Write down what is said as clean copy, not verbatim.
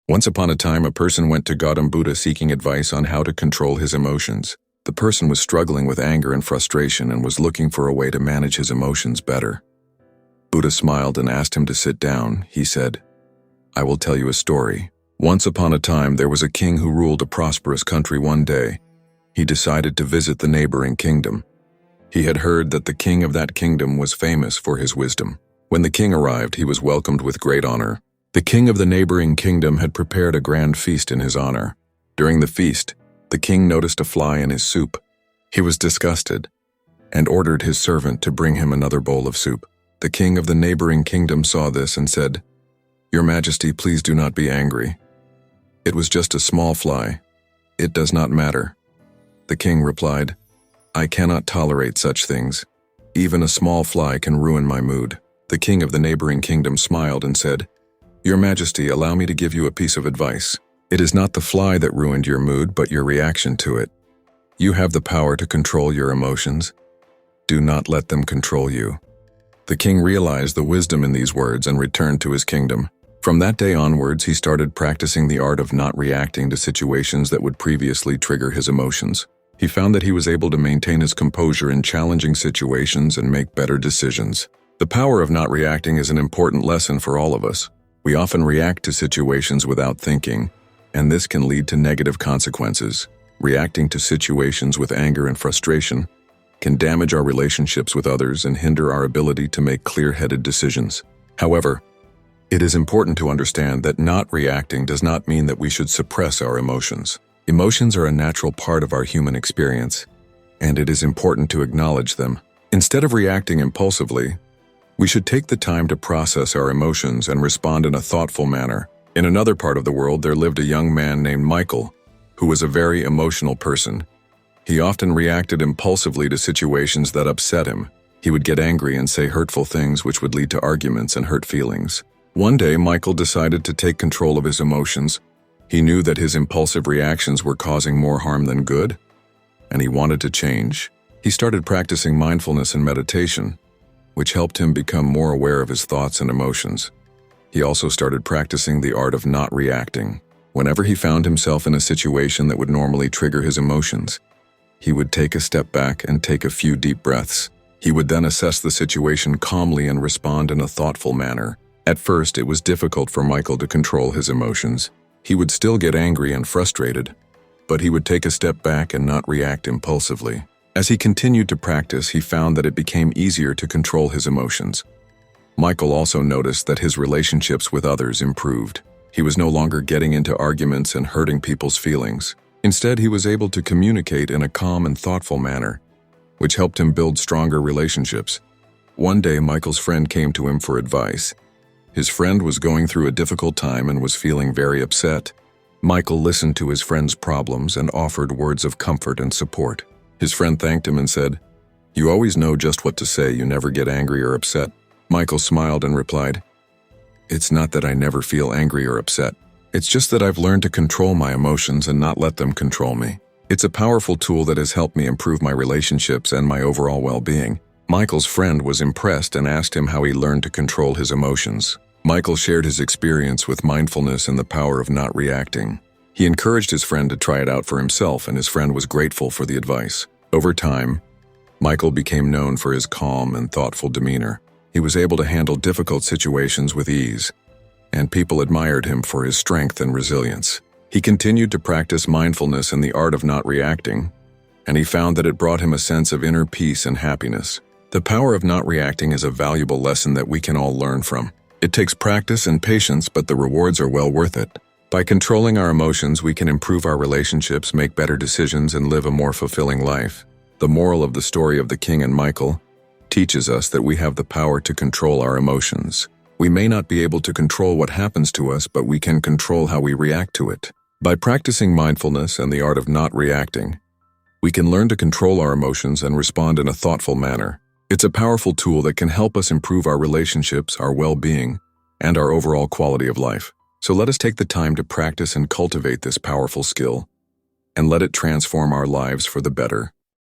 Once upon a time, a person went to Gautam Buddha seeking advice on how to control his emotions. The person was struggling with anger and frustration and was looking for a way to manage his emotions better. Buddha smiled and asked him to sit down. He said, "I will tell you a story. Once upon a time, there was a king who ruled a prosperous country. One day, he decided to visit the neighboring kingdom. He had heard that the king of that kingdom was famous for his wisdom. When the king arrived, he was welcomed with great honor. The king of the neighboring kingdom had prepared a grand feast in his honor. During the feast, the king noticed a fly in his soup. He was disgusted and ordered his servant to bring him another bowl of soup. The king of the neighboring kingdom saw this and said, "Your Majesty, please do not be angry. It was just a small fly. It does not matter." The king replied, "I cannot tolerate such things. Even a small fly can ruin my mood." The king of the neighboring kingdom smiled and said, "Your Majesty, allow me to give you a piece of advice. It is not the fly that ruined your mood, but your reaction to it. You have the power to control your emotions. Do not let them control you." The king realized the wisdom in these words and returned to his kingdom. From that day onwards, he started practicing the art of not reacting to situations that would previously trigger his emotions. He found that he was able to maintain his composure in challenging situations and make better decisions. The power of not reacting is an important lesson for all of us. We often react to situations without thinking, and this can lead to negative consequences. Reacting to situations with anger and frustration can damage our relationships with others and hinder our ability to make clear-headed decisions. However, it is important to understand that not reacting does not mean that we should suppress our emotions. Emotions are a natural part of our human experience, and it is important to acknowledge them. Instead of reacting impulsively, we should take the time to process our emotions and respond in a thoughtful manner. In another part of the world, there lived a young man named Michael, who was a very emotional person. He often reacted impulsively to situations that upset him. He would get angry and say hurtful things which would lead to arguments and hurt feelings. One day, Michael decided to take control of his emotions. He knew that his impulsive reactions were causing more harm than good, and he wanted to change. He started practicing mindfulness and meditation, which helped him become more aware of his thoughts and emotions. He also started practicing the art of not reacting. Whenever he found himself in a situation that would normally trigger his emotions, he would take a step back and take a few deep breaths. He would then assess the situation calmly and respond in a thoughtful manner. At first, it was difficult for Michael to control his emotions. He would still get angry and frustrated, but he would take a step back and not react impulsively. As he continued to practice, he found that it became easier to control his emotions. Michael also noticed that his relationships with others improved. He was no longer getting into arguments and hurting people's feelings. Instead, he was able to communicate in a calm and thoughtful manner, which helped him build stronger relationships. One day, Michael's friend came to him for advice. His friend was going through a difficult time and was feeling very upset. Michael listened to his friend's problems and offered words of comfort and support. His friend thanked him and said, "You always know just what to say. You never get angry or upset." Michael smiled and replied, "It's not that I never feel angry or upset. It's just that I've learned to control my emotions and not let them control me. It's a powerful tool that has helped me improve my relationships and my overall well-being." Michael's friend was impressed and asked him how he learned to control his emotions. Michael shared his experience with mindfulness and the power of not reacting. He encouraged his friend to try it out for himself, and his friend was grateful for the advice. Over time, Michael became known for his calm and thoughtful demeanor. He was able to handle difficult situations with ease, and people admired him for his strength and resilience. He continued to practice mindfulness and the art of not reacting, and he found that it brought him a sense of inner peace and happiness. The power of not reacting is a valuable lesson that we can all learn from. It takes practice and patience, but the rewards are well worth it. By controlling our emotions, we can improve our relationships, make better decisions, and live a more fulfilling life. The moral of the story of the king and Michael teaches us that we have the power to control our emotions. We may not be able to control what happens to us, but we can control how we react to it. By practicing mindfulness and the art of not reacting, we can learn to control our emotions and respond in a thoughtful manner. It's a powerful tool that can help us improve our relationships, our well-being, and our overall quality of life. So let us take the time to practice and cultivate this powerful skill, and let it transform our lives for the better.